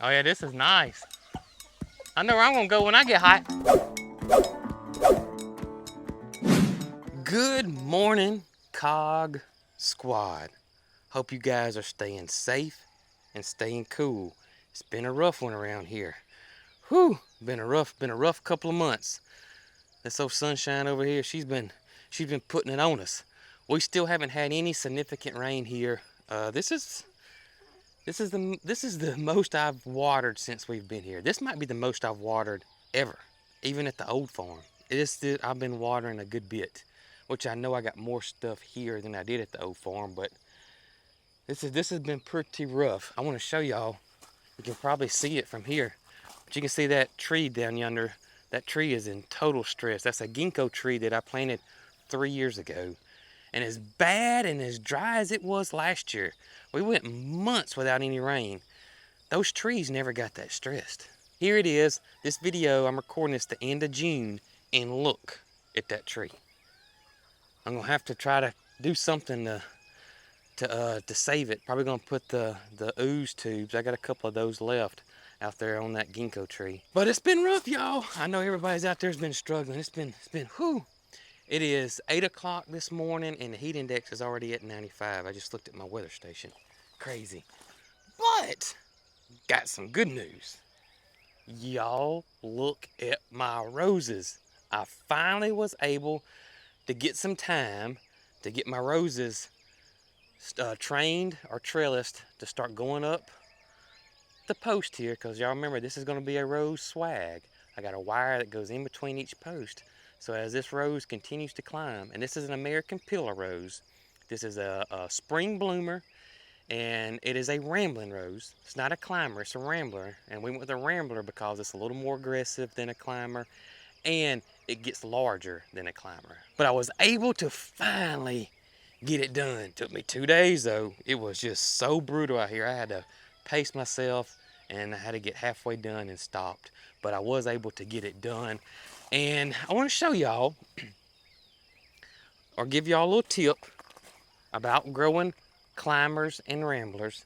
Oh yeah, this is nice. I know where I'm gonna go when I get hot. Good morning, Cog Squad. Hope you guys are staying safe and staying cool. It's been a rough one around here. Whew, been a rough couple of months. This old sunshine over here, she's been putting it on us. We still haven't had any significant rain here. This is the most I've watered since we've been here. This might be the most I've watered ever, even at the old farm. I've been watering a good bit, which I know I got more stuff here than I did at the old farm, but this has been pretty rough. I want to show y'all. You can probably see it from here, but you can see that tree down yonder. That tree is in total stress. That's a ginkgo tree that I planted 3 years ago. And as bad and as dry as it was last year, we went months without any rain. Those trees never got that stressed. Here it is. This video, I'm recording this the end of June, and look at that tree. I'm gonna have to try to do something to save it. Probably gonna put the ooze tubes. I got a couple of those left out there on that ginkgo tree. But it's been rough, y'all. I know everybody's out there's been struggling. It's been whew. It is 8 o'clock this morning and the heat index is already at 95. I just looked at my weather station. Crazy. But got some good news. Y'all, look at my roses. I finally was able to get some time to get my roses trained or trellised to start going up the post here, because y'all remember this is going to be a rose swag. I got a wire that goes in between each post. So as this rose continues to climb, and this is an American pillar rose, this is a spring bloomer, and it is a rambling rose. It's not a climber, it's a rambler. And we went with a rambler because it's a little more aggressive than a climber, and it gets larger than a climber. But I was able to finally get it done. Took me 2 days though. It was just so brutal out here. I had to pace myself and I had to get halfway done and stopped. But I was able to get it done. And I want to show y'all, or give y'all a little tip about growing climbers and ramblers.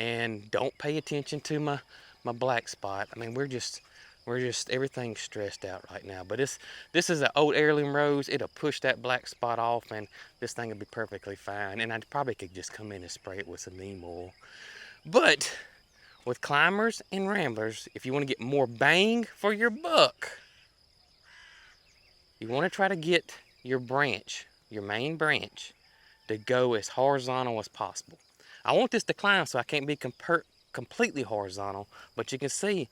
And don't pay attention to my black spot. I mean, we're just everything's stressed out right now. But this is an old heirloom rose. It'll push that black spot off, and this thing will be perfectly fine. And I probably could just come in and spray it with some neem oil. But with climbers and ramblers, if you want to get more bang for your buck, you want to try to get your branch, your main branch, to go as horizontal as possible. I want this to climb so I can't be completely horizontal, but you can see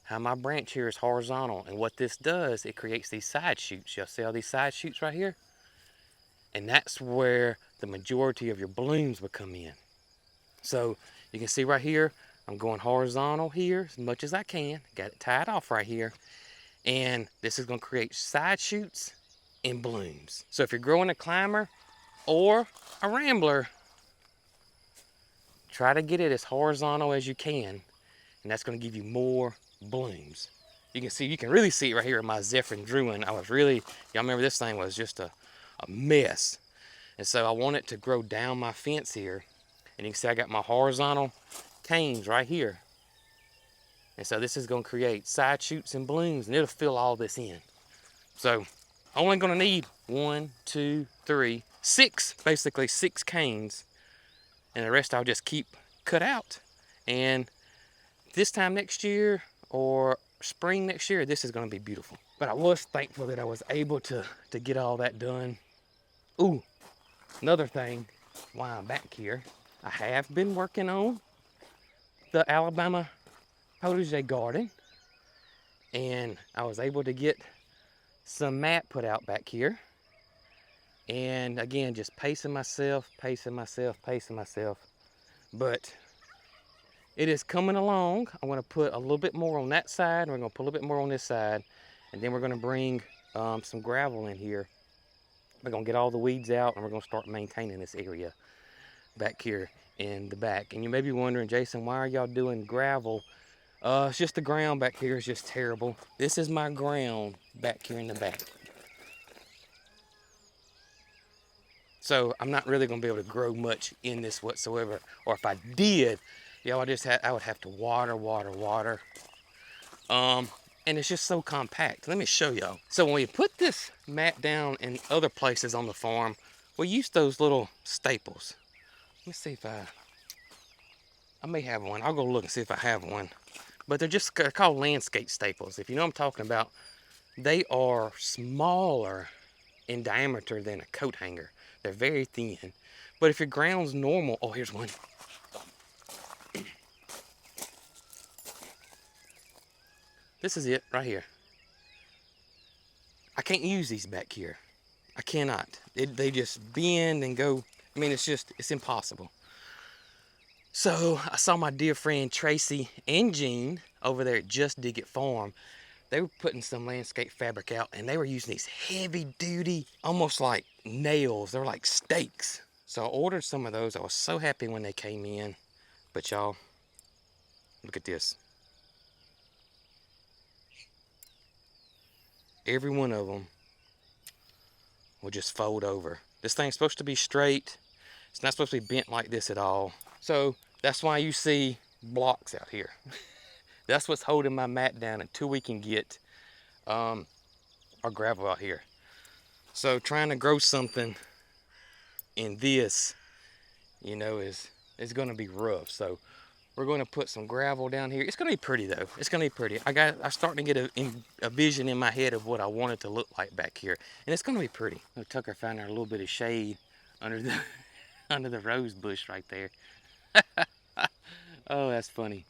how my branch here is horizontal. And what this does, it creates these side shoots. Y'all see all these side shoots right here? And that's where the majority of your blooms will come in. So you can see right here, I'm going horizontal here as much as I can. Got it tied off right here. And this is going to create side shoots and blooms. So if you're growing a climber or a rambler, try to get it as horizontal as you can, and that's going to give you more blooms. You can really see it right here in my Zephyr and Druin. Y'all remember this thing was just a mess. And so I want it to grow down my fence here. And you can see I got my horizontal canes right here. And so this is going to create side shoots and blooms, and it'll fill all this in. So only going to need 1, 2, 3, 6, basically 6 canes. And the rest I'll just keep cut out. And this time next year or spring next year, this is going to be beautiful. But I was thankful that I was able to get all that done. Ooh, another thing while I'm back here, I have been working on the Alabama protege garden. And I was able to get some mat put out back here. And again, just pacing myself. But it is coming along. I'm going to put a little bit more on that side, and we're going to put a little bit more on this side, and then we're going to bring some gravel in here. We're going to get all the weeds out, and we're going to start maintaining this area back here in the back. And you may be wondering, Jason, why are y'all doing gravel? It's just the ground back here is just terrible. This is my ground back here in the back. So I'm not really going to be able to grow much in this whatsoever. Or if I did, Y'all, I would have to water. And it's just so compact. Let me show y'all. So when we put this mat down in other places on the farm, we use those little staples. Let me see if I may have one. I'll go look and see if I have one. But they're called landscape staples. If you know what I'm talking about, they are smaller in diameter than a coat hanger. They're very thin. But if your ground's normal, oh, here's one. This is it right here. I can't use these back here. I cannot. They just bend and go. I mean, it's impossible. So I saw my dear friend Tracy and Jean over there at Just Dig It Farm. They were putting some landscape fabric out, and they were using these heavy duty, almost like nails. They're like stakes. So I ordered some of those. I was so happy when they came in. But y'all, look at this. Every one of them will just fold over. This thing's supposed to be straight. It's not supposed to be bent like this at all. So that's why you see blocks out here. That's what's holding my mat down until we can get our gravel out here. So trying to grow something in this, you know, is going to be rough. So we're going to put some gravel down here. It's going to be pretty though. It's going to be pretty. I'm starting to get a vision in my head of what I want it to look like back here, and it's going to be pretty. Tucker found her a little bit of shade under the under the rose bush right there. Oh, that's funny.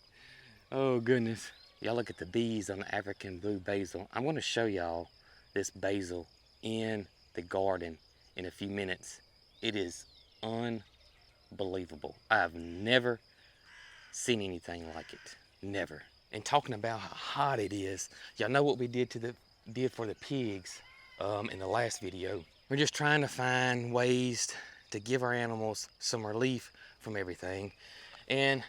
Oh goodness. Y'all look at the bees on the African blue basil. I'm going to show y'all this basil in the garden in a few minutes. It is unbelievable. I've never seen anything like it. Never. And talking about how hot it is, y'all know what we did for the pigs in the last video. We're just trying to find ways to give our animals some relief from everything. And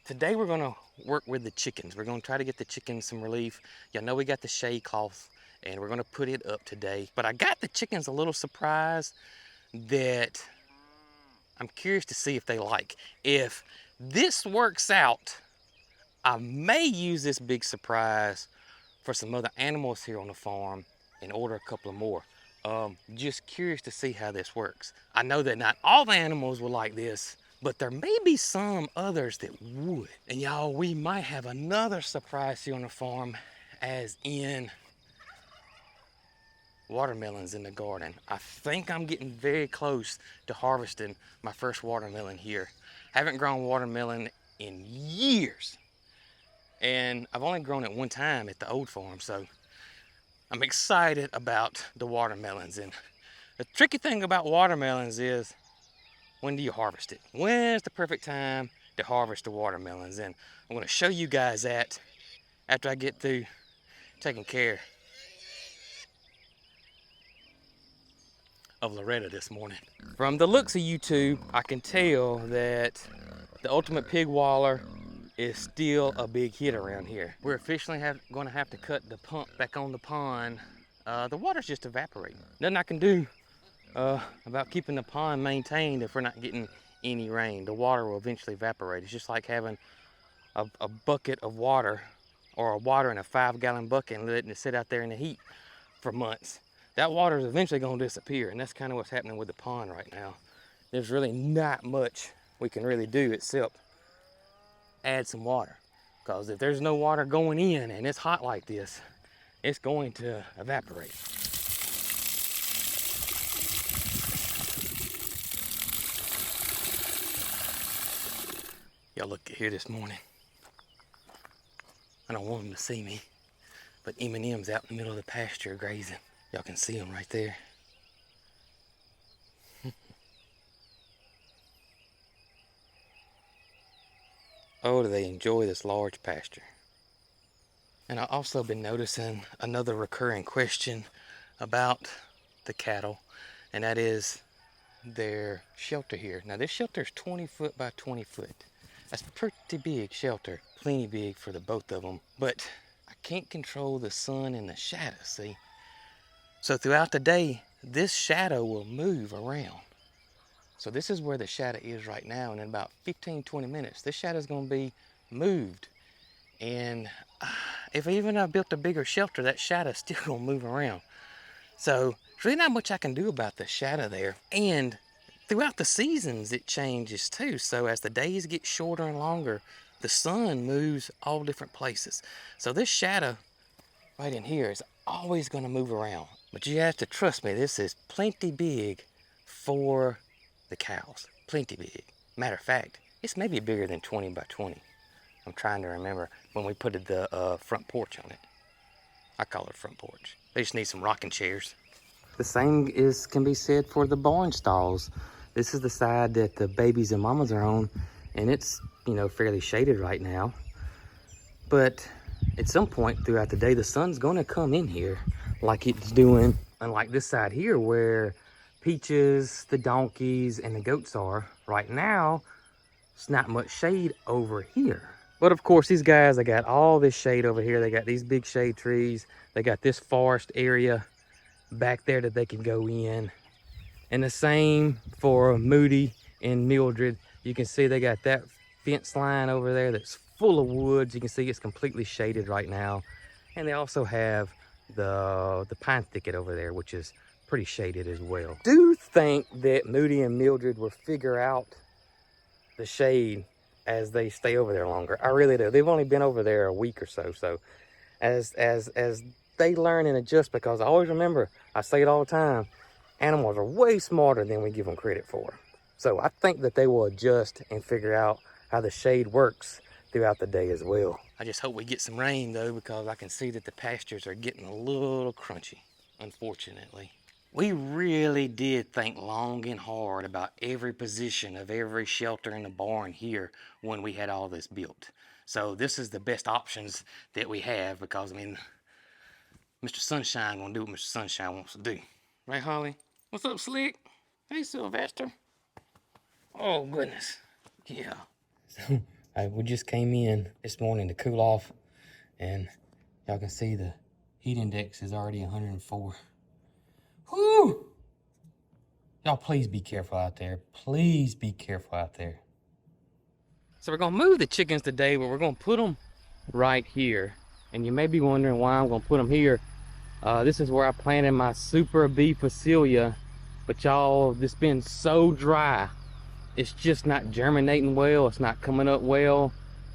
today we're gonna work with the chickens. We're gonna try to get the chickens some relief. Y'all know we got the shade cloth and we're gonna put it up today. But I got the chickens a little surprised that I'm curious to see if they like. If this works out, I may use this big surprise for some other animals here on the farm and order a couple of more. Just curious to see how this works. I know that not all the animals will like this, but there may be some others that would. And y'all, we might have another surprise here on the farm, as in watermelons in the garden. I think I'm getting very close to harvesting my first watermelon here. Haven't grown watermelon in years. And I've only grown it one time at the old farm, so I'm excited about the watermelons. And the tricky thing about watermelons is, when do you harvest it? When's the perfect time to harvest the watermelons? And I'm gonna show you guys that after I get through taking care of Loretta this morning. From the looks of you two, I can tell that the Ultimate Pig Waller is still a big hit around here. We're officially going to have to cut the pump back on the pond. The water's just evaporating. Nothing I can do about keeping the pond maintained if we're not getting any rain. The water will eventually evaporate. It's just like having a bucket of water, or water in a 5-gallon bucket and letting it sit out there in the heat for months. That water is eventually going to disappear, and that's kind of what's happening with the pond right now. There's really not much we can really do except add some water, because if there's no water going in and it's hot like this, it's going to evaporate. Y'all look here this morning. I don't want them to see me, but M&M's out in the middle of the pasture grazing. Y'all can see them right there. Oh, do they enjoy this large pasture. And I've also been noticing another recurring question about the cattle, and that is their shelter here. Now this shelter is 20 foot by 20 foot. That's a pretty big shelter, plenty big for the both of them, but I can't control the sun and the shadow, see? So throughout the day, this shadow will move around. So this is where the shadow is right now, and in about 15-20 minutes, this shadow is going to be moved. And if even I built a bigger shelter, that shadow's still going to move around. So there's really not much I can do about the shadow there. And throughout the seasons, it changes too. So as the days get shorter and longer, the sun moves all different places. So this shadow right in here is always going to move around. But you have to trust me, this is plenty big for the cows. Plenty big. Matter of fact, it's maybe bigger than 20 by 20. I'm trying to remember when we put the front porch on it. I call it front porch. They just need some rocking chairs. The same can be said for the barn stalls. This is the side that the babies and mamas are on, and it's, you know, fairly shaded right now. But at some point throughout the day, the sun's gonna come in here like it's doing, unlike this side here where Peaches, the donkeys, and the goats are. Right now, it's not much shade over here. But of course, these guys, they got all this shade over here. They got these big shade trees. They got this forest area back there that they can go in. And the same for Moody and Mildred. You can see they got that fence line over there that's full of woods. You can see it's completely shaded right now. And they also have the pine thicket over there, which is pretty shaded as well. I do think that Moody and Mildred will figure out the shade as they stay over there longer. I really do. They've only been over there a week or so. So as they learn and adjust, because I always remember, I say it all the time, animals are way smarter than we give them credit for. So I think that they will adjust and figure out how the shade works throughout the day as well. I just hope we get some rain though, because I can see that the pastures are getting a little crunchy, unfortunately. We really did think long and hard about every position of every shelter in the barn here when we had all this built. So this is the best options that we have, because I mean, Mr. Sunshine gonna do what Mr. Sunshine wants to do. Right, Holly? What's up, Slick? Hey, Sylvester. Oh, goodness. Yeah. So, we just came in this morning to cool off, and y'all can see the heat index is already 104. Whew! Y'all, please be careful out there. Please be careful out there. So we're gonna move the chickens today, but we're gonna put them right here. And you may be wondering why I'm gonna put them here. This is where I planted my super bee Facilia, but y'all, it's been so dry. It's just not germinating well. It's not coming up well,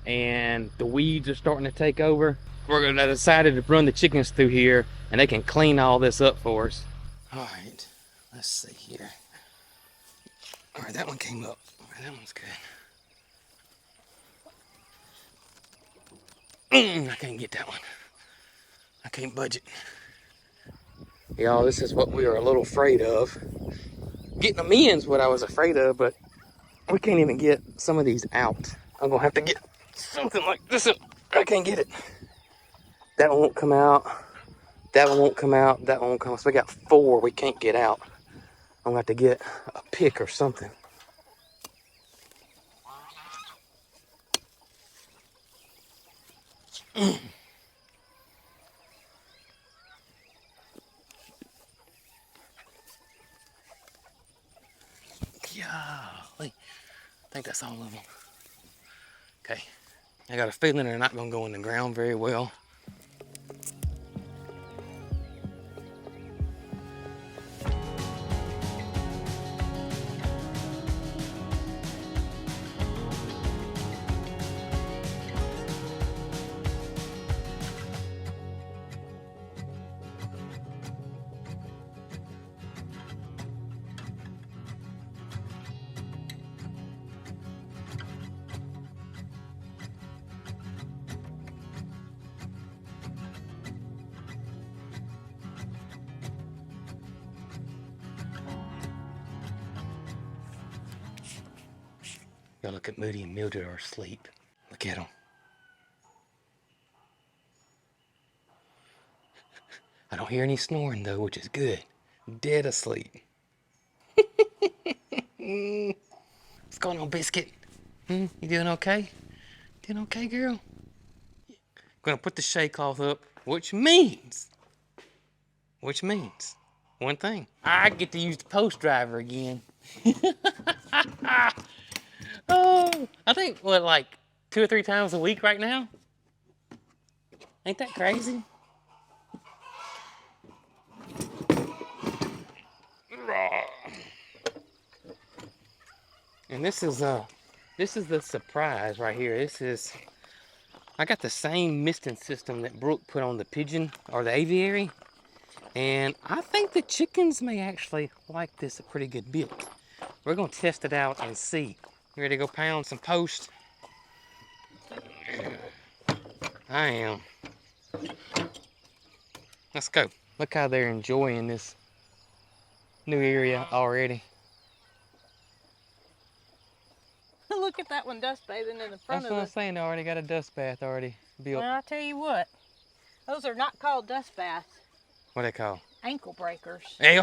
and the weeds are starting to take over. We're gonna decided to run the chickens through here, and they can clean all this up for us. All right, let's see here. All right, that one came up. All right, that one's good. I can't get that one. I can't budge it. Y'all, this is what we were a little afraid of. Getting them in's what I was afraid of, but we can't even get some of these out. I'm gonna have to get something like this. I can't get it. That one won't come out. That one won't come out. That one won't come out. So we got 4 we can't get out. I'm gonna have to get a pick or something. Golly. I think that's all of them. Okay. I got a feeling they're not gonna go in the ground very well. Y'all look at Moody and Mildred are asleep. Look at them. I don't hear any snoring though, which is good. Dead asleep. What's going on, Biscuit? You doing okay? Doing okay, girl? Gonna put the shade cloth up, which means one thing. I get to use the post driver again. Oh, I think, what, like 2 or 3 times a week right now? Ain't that crazy? And this is the surprise right here. I got the same misting system that Brooke put on the pigeon or the aviary. And I think the chickens may actually like this a pretty good bit. We're gonna test it out and see. You ready to go pound some post? I am. Let's go. Look how they're enjoying this new area already. Look at that one dust bathing in the front That's what I'm saying. They already got a dust bath already built. Well, I'll tell you what. Those are not called dust baths. What they call? Ankle breakers. Hey,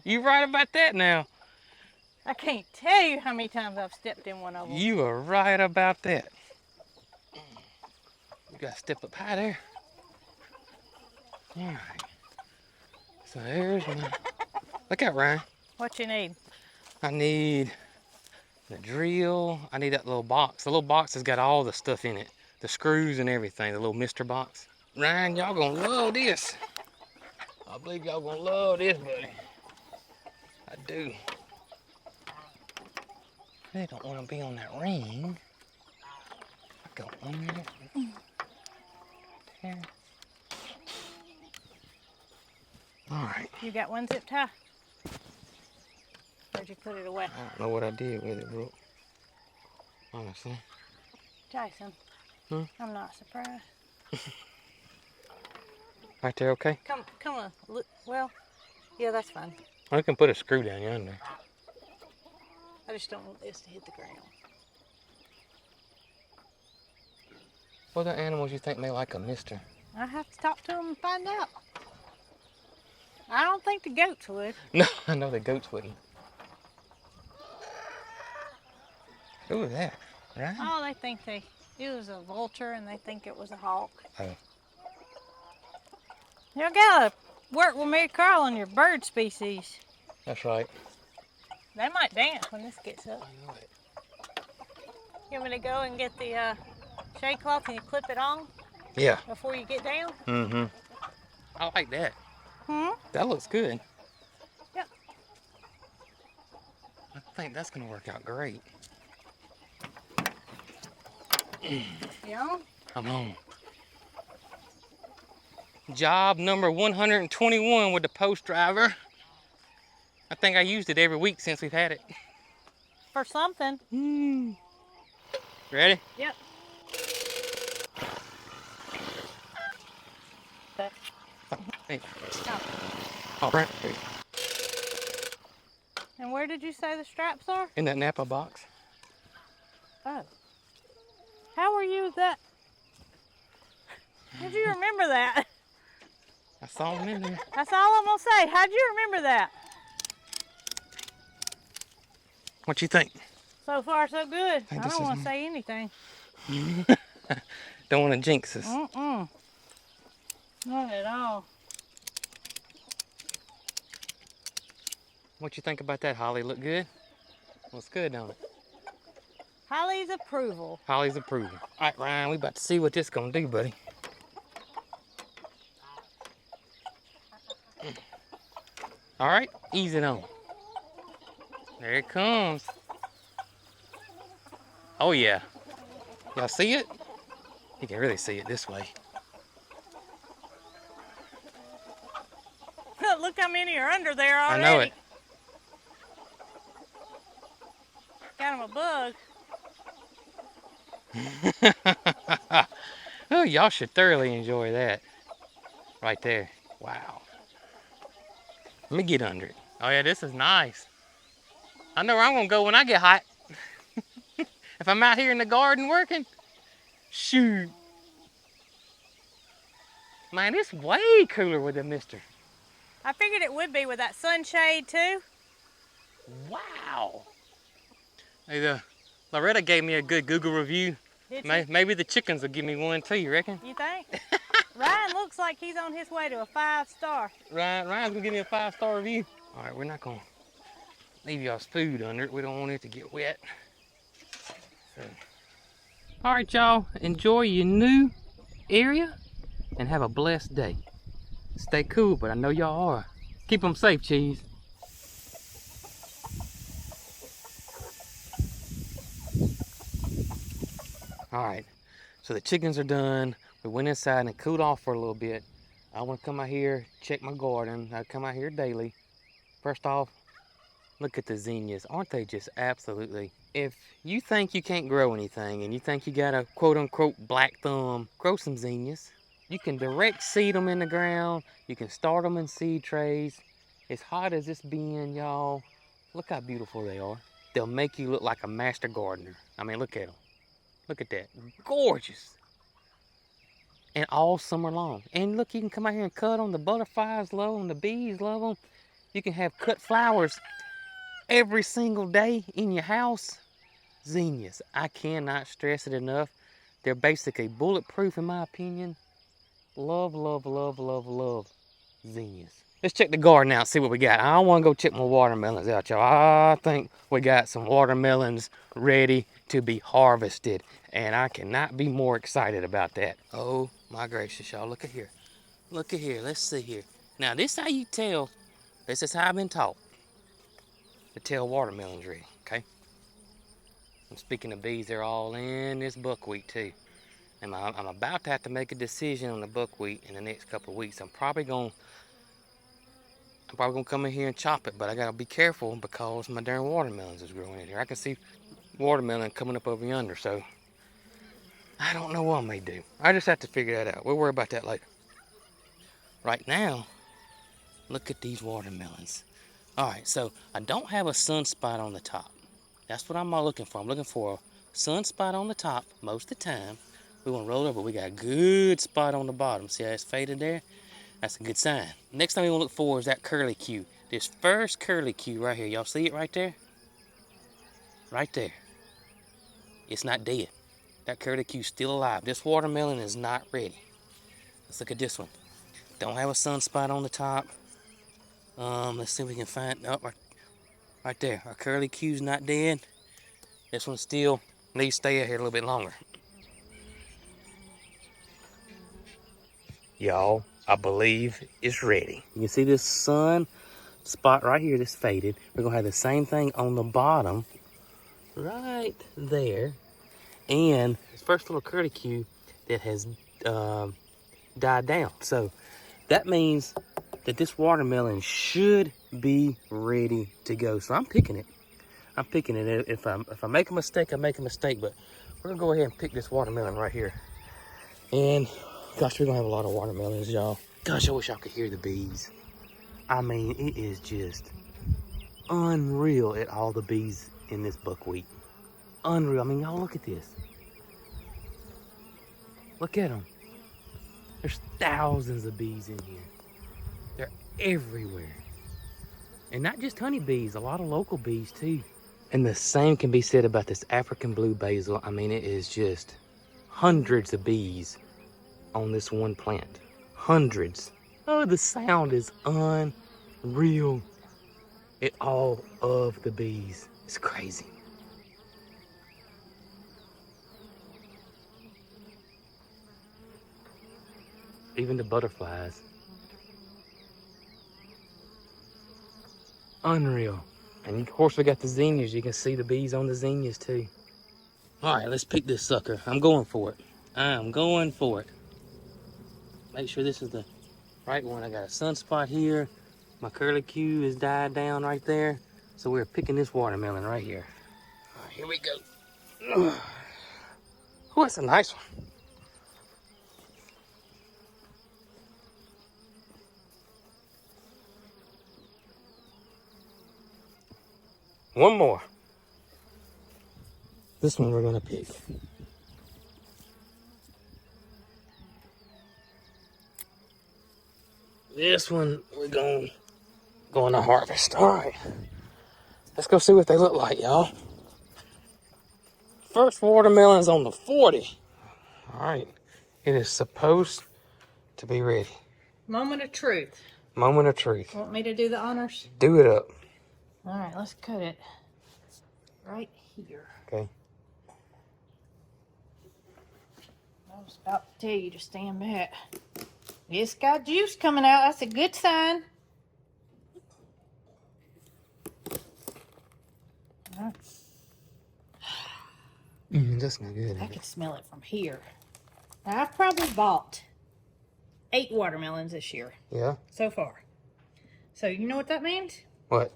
you right about that now. I can't tell you how many times I've stepped in one of them. You are right about that. You gotta step up high there. All right. So there's one. Look out, Ryan. What you need? I need the drill. I need that little box. The little box has got all the stuff in it. The screws and everything, the little Mr. box. Ryan, y'all gonna love this. I believe y'all gonna love this, buddy. I do. They don't want to be on that ring. I got one minute. There. All right. You got one zip tie? Where'd you put it away? I don't know what I did with it, Brooke. Honestly. Jason, I'm not surprised. Right there, okay? Come on. Look, well, yeah, that's fine. I can put a screw down yonder. I just don't want this to hit the ground. What other animals you think may like a mister? I have to talk to them and find out. I don't think the goats would. No, I know the goats wouldn't. Who was that? Right? Oh, they think it was a vulture and they think it was a hawk. Oh. You gotta work with Mary Carl on your bird species. That's right. They might dance when this gets up. I know it. You want me to go and get the shade cloth and you clip it on? Yeah. Before you get down? Mm-hmm. I like that. Hmm? That looks good. Yep. I think that's gonna work out great. You on? I'm on. Job number 121 with the post driver. I think I used it every week since we've had it. For something. Ready? Yep. Hey. Oh. All right. And where did you say the straps are? In that Napa box. Oh. How were you that? How'd you remember that? I saw them in there. That's all I'm gonna say. How'd you remember that? What you think? So far, so good. I this don't is want to say anything. Don't want to jinx us. Not at all. What you think about that, Holly? Look good? Looks good, don't it? Holly's approval. Holly's approval. All right, Ryan, we about to see what this gonna do, buddy. All right, ease it on. There it comes. Oh yeah. Y'all see it? You can really see it this way. Look how many are under there already. I know it. Got him a bug. Oh, y'all should thoroughly enjoy that. Right there. Wow. Let me get under it. Oh yeah, this is nice. I know where I'm gonna go when I get hot. If I'm out here in the garden working, shoot. Man, it's way cooler with the mister. I figured it would be with that sunshade too. Wow. Hey, Loretta gave me a good Google review. Did you? Maybe the chickens will give me one too, you reckon? You think? Ryan looks like he's on his way to a 5-star. Ryan's gonna give me a 5-star review. All right, we're not gonna leave y'all's food under it. We don't want it to get wet. So. All right, y'all, enjoy your new area and have a blessed day. Stay cool, but I know y'all are. Keep them safe, Cheese. All right, so the chickens are done. We went inside and cooled off for a little bit. I want to come out here, check my garden. I come out here daily. First off, look at the zinnias. Aren't they just absolutely... If you think you can't grow anything and you think you got a quote-unquote black thumb, grow some zinnias. You can direct seed them in the ground. You can start them in seed trays. As hot as it's been, y'all, look how beautiful they are. They'll make you look like a master gardener. I mean, look at them. Look at that. Gorgeous. And all summer long. And look, you can come out here and cut them. The butterflies love them. The bees love them. You can have cut flowers every single day in your house. Zinnias. I cannot stress it enough. They're basically bulletproof in my opinion. Love, love, love, love, love zinnias. Let's check the garden out, see what we got. I want to go check my watermelons out, y'all. I think we got some watermelons ready to be harvested. And I cannot be more excited about that. Oh my gracious, y'all. Look at here. Look at here. Let's see here. Now, this is how you tell. This is how I've been taught to tell watermelons ready, okay? And speaking of bees, they're all in this buckwheat too. And I'm about to have to make a decision on the buckwheat in the next couple of weeks. I'm probably gonna come in here and chop it, but I gotta be careful because my darn watermelons is growing in here. I can see watermelon coming up over yonder, so I don't know what I may do. I just have to figure that out. We'll worry about that later. Right now, look at these watermelons. All right, so I don't have a sunspot on the top. That's what I'm looking for. I'm looking for a sunspot on the top most of the time. We want to roll over. We got a good spot on the bottom. See how it's faded there? That's a good sign. Next thing we want to look for is that curly Q. This first curly Q right here. Y'all see it right there? Right there. It's not dead. That curly Q's still alive. This watermelon is not ready. Let's look at this one. Don't have a sunspot on the top. Let's see if we can find... Oh, right there. Our curly Q's not dead. This one still needs to stay out here a little bit longer. Y'all, I believe it's ready. You can see this sun spot right here that's faded. We're gonna have the same thing on the bottom, right there. And this first little curly Q that has died down. So that means that this watermelon should be ready to go. So I'm picking it. I'm picking it. If I make a mistake, I make a mistake. But we're gonna go ahead and pick this watermelon right here. And gosh, we're gonna have a lot of watermelons, y'all. Gosh, I wish y'all could hear the bees. I mean, it is just unreal at all the bees in this buckwheat. Unreal. I mean, y'all look at this. Look at them. There's thousands of bees in here. They're everywhere. And not just honeybees, a lot of local bees too. And the same can be said about this African blue basil. I mean, it is just hundreds of bees on this one plant. Hundreds. Oh, the sound is unreal at all of the bees. It's crazy. Even the butterflies. Unreal. And of course we got the zinnias. You can see the bees on the zinnias too. All right, let's pick this sucker. I'm going for it. I'm going for it. Make sure this is the right one. I got a sunspot here. My curly Q is died down right there. So we're picking this watermelon right here. All right, here we go. Oh, that's a nice one. One more. This one we're gonna pick. This one we're going to harvest. All right, let's go see what they look like, y'all. First watermelon's on the 40. All right, it is supposed to be ready. Moment of truth. Moment of truth. Want me to do the honors? Do it up. All right, let's cut it right here. Okay. I was about to tell you to stand back. It's got juice coming out. That's a good sign. All right. That's not good. I can smell it from here. Now, I've probably bought 8 watermelons this year Yeah. so far. So you know what that means? What?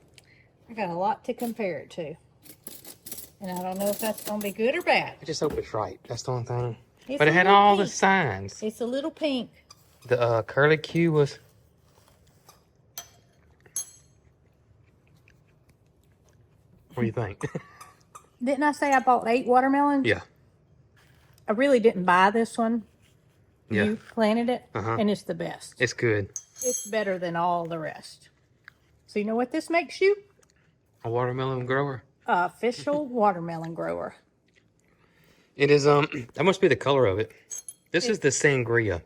I got a lot to compare it to. And I don't know if that's going to be good or bad. I just hope it's right. That's the only thing. It's But a it had little all the pink. signs. It's a little pink. The curly Q was. What do you think? Didn't I say I bought 8 watermelons? Yeah. I really didn't buy this one. Yeah. You planted it, Uh-huh. and it's the best. It's good. It's better than all the rest. So you know what this makes you? A watermelon grower. Official watermelon grower. It is that must be the color of it. This is the sangria.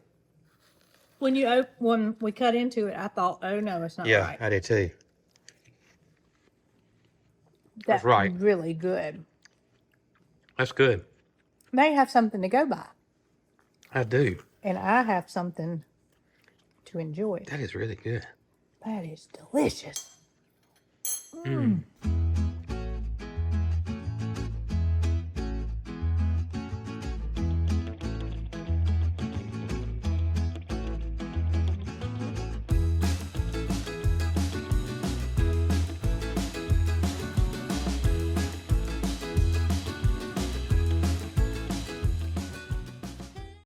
When we cut into it, I thought, oh no, it's not Yeah, right. I did too. That's right. really good. That's good. They have something to go by, I do. and I have something to enjoy. That is really good. That is delicious.